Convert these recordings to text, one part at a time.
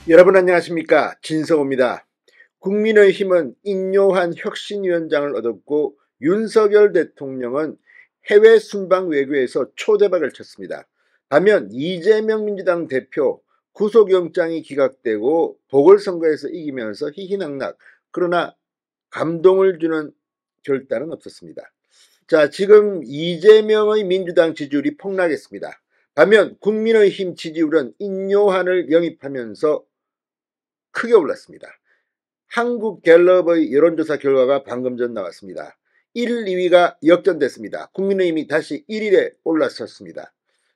여러분 안녕하십니까, 진성호입니다. 국민의힘은 인요한 혁신위원장을 얻었고 윤석열 대통령은 해외 순방 외교에서 초대박을 쳤습니다. 반면 이재명 민주당 대표 구속영장이 기각되고 보궐선거에서 이기면서 희희낙낙, 그러나 감동을 주는 결단은 없었습니다. 자, 지금 이재명의 민주당 지지율이 폭락했습니다. 반면 국민의힘 지지율은 인요한을 영입하면서 크게 올랐습니다. 한국갤럽의 여론조사 결과가 방금 전 나왔습니다. 1, 2위가 역전됐습니다. 국민의힘이 다시 1위에 올라섰습니다.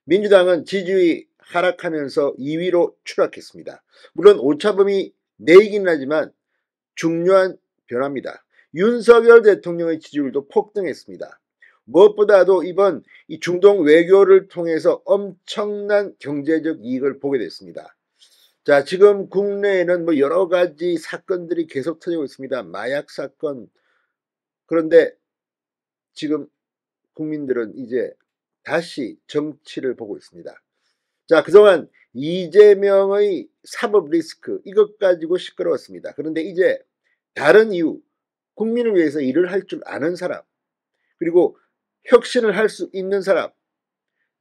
민주당은 지지율이 하락하면서 2위로 추락했습니다. 물론 오차범위 내이긴 하지만 중요한 변화입니다. 윤석열 대통령의 지지율도 폭등했습니다. 무엇보다도 이번 이 중동 외교를 통해서 엄청난 경제적 이익을 보게 됐습니다. 자, 지금 국내에는 뭐 여러 가지 사건들이 계속 터지고 있습니다. 마약 사건. 그런데 지금 국민들은 이제 다시 정치를 보고 있습니다. 자, 그동안 이재명의 사법 리스크, 이것 가지고 시끄러웠습니다. 그런데 이제 다른 이유, 국민을 위해서 일을 할 줄 아는 사람, 그리고 혁신을 할 수 있는 사람,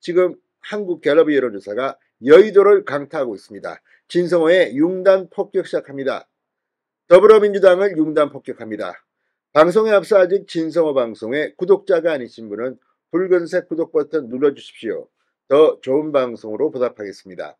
지금 한국갤럽 여론조사가 여의도를 강타하고 있습니다. 진성호의 융단 폭격 시작합니다. 더불어민주당을 융단 폭격합니다. 방송에 앞서 아직 진성호 방송에 구독자가 아니신 분은 붉은색 구독 버튼 눌러주십시오. 더 좋은 방송으로 보답하겠습니다.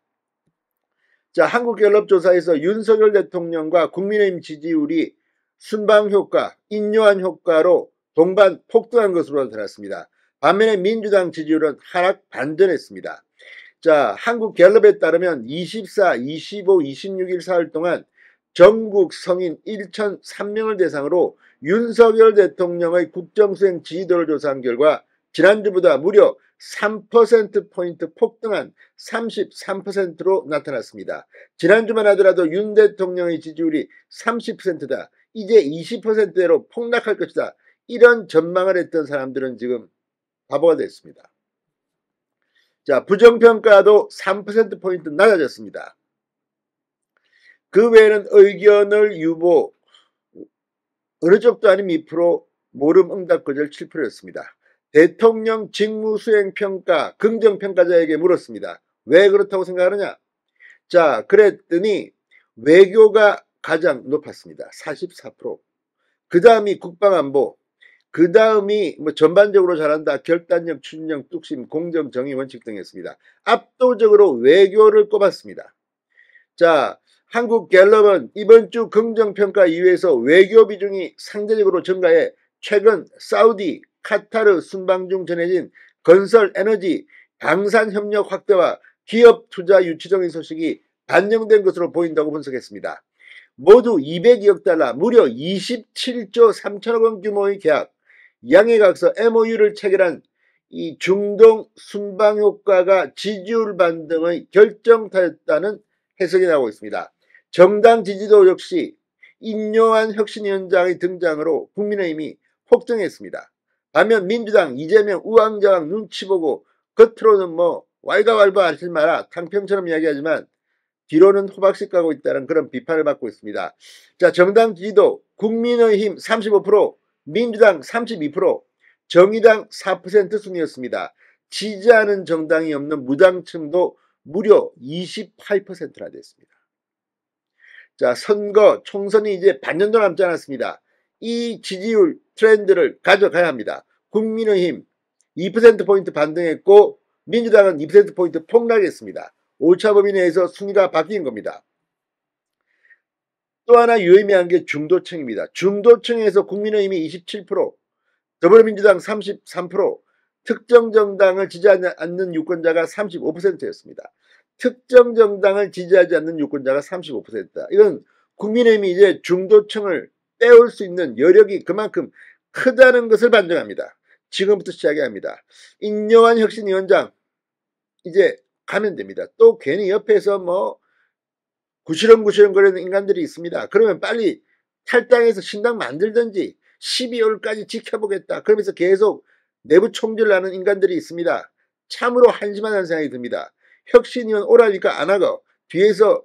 자, 한국갤럽 조사에서 윤석열 대통령과 국민의힘 지지율이 순방 효과, 인요한 효과로 동반 폭등한 것으로 나타났습니다. 반면에 민주당 지지율은 하락 반전했습니다. 자, 한국갤럽에 따르면 24, 25, 26일 사흘 동안 전국 성인 1,003명을 대상으로 윤석열 대통령의 국정수행 지지도를 조사한 결과 지난주보다 무려 3%포인트 폭등한 33%로 나타났습니다. 지난주만 하더라도 윤 대통령의 지지율이 30%다. 이제 20%대로 폭락할 것이다. 이런 전망을 했던 사람들은 지금 바보가 됐습니다. 자, 부정평가도 3%포인트 낮아졌습니다. 그 외에는 의견을 유보, 어느 쪽도 아닌 2%, 모름 응답 거절 7%였습니다. 대통령 직무수행평가, 긍정평가자에게 물었습니다. 왜 그렇다고 생각하느냐? 자, 그랬더니 외교가 가장 높았습니다. 44%. 그 다음이 국방안보, 그 다음이 뭐 전반적으로 잘한다, 결단력, 추진력, 뚝심, 공정, 정의, 원칙 등이었습니다. 압도적으로 외교를 꼽았습니다. 자, 한국갤럽은 이번 주 긍정평가 이후에서 외교 비중이 상대적으로 증가해 최근 사우디, 카타르 순방 중 전해진 건설, 에너지, 방산협력 확대와 기업 투자 유치 등의 소식이 반영된 것으로 보인다고 분석했습니다. 모두 202억 달러, 무려 27조 3천억 원 규모의 계약, 양해각서 MOU를 체결한 이 중동 순방 효과가 지지율 반등의 결정타였다는 해석이 나오고 있습니다. 정당 지지도 역시 인요한 혁신위원장의 등장으로 국민의힘이 폭등했습니다. 반면 민주당 이재명 우왕좌왕 눈치 보고 겉으로는 뭐 왈가왈부 하지 마라 탕평처럼 이야기하지만 뒤로는 호박씨 까고 있다는 그런 비판을 받고 있습니다. 자, 정당 지지도 국민의힘 35%, 민주당 32%, 정의당 4% 순이었습니다. 지지하는 정당이 없는 무당층도 무려 28%나 됐습니다. 자, 선거, 총선이 이제 반년도 남지 않았습니다. 이 지지율 트렌드를 가져가야 합니다. 국민의힘 2%포인트 반등했고 민주당은 2%포인트 폭락했습니다. 오차범위 내에서 순위가 바뀐 겁니다. 또 하나 유의미한 게 중도층입니다. 중도층에서 국민의힘이 27%, 더불어민주당 33%, 특정 정당을 지지하지 않는 유권자가 35%였습니다. 특정 정당을 지지하지 않는 유권자가 35%다. 이건 국민의힘이 이제 중도층을 빼올 수 있는 여력이 그만큼 크다는 것을 반증합니다. 지금부터 시작해야 합니다. 인요한 혁신위원장 이제 가면 됩니다. 또 괜히 옆에서 뭐 구시렁구시렁 거리는 인간들이 있습니다. 그러면 빨리 탈당해서 신당 만들든지 12월까지 지켜보겠다. 그러면서 계속 내부 총질을 하는 인간들이 있습니다. 참으로 한심하다는 생각이 듭니다. 혁신위원 오라니까 안 하고 뒤에서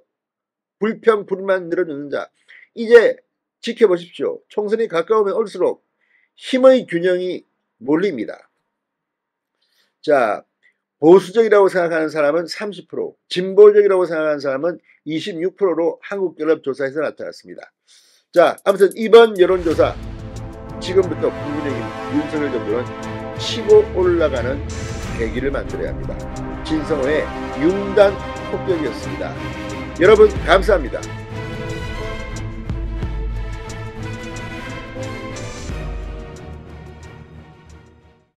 불평 불만 늘어놓는 자. 이제 지켜보십시오. 총선이 가까우면 올수록 힘의 균형이 몰립니다. 자, 보수적이라고 생각하는 사람은 30%, 진보적이라고 생각하는 사람은 26%로 한국갤럽조사에서 나타났습니다. 자, 아무튼 이번 여론조사 지금부터 국민의힘 윤석열 정부는 치고 올라가는 계기를 만들어야 합니다. 진성호의 융단 폭격이었습니다. 여러분 감사합니다.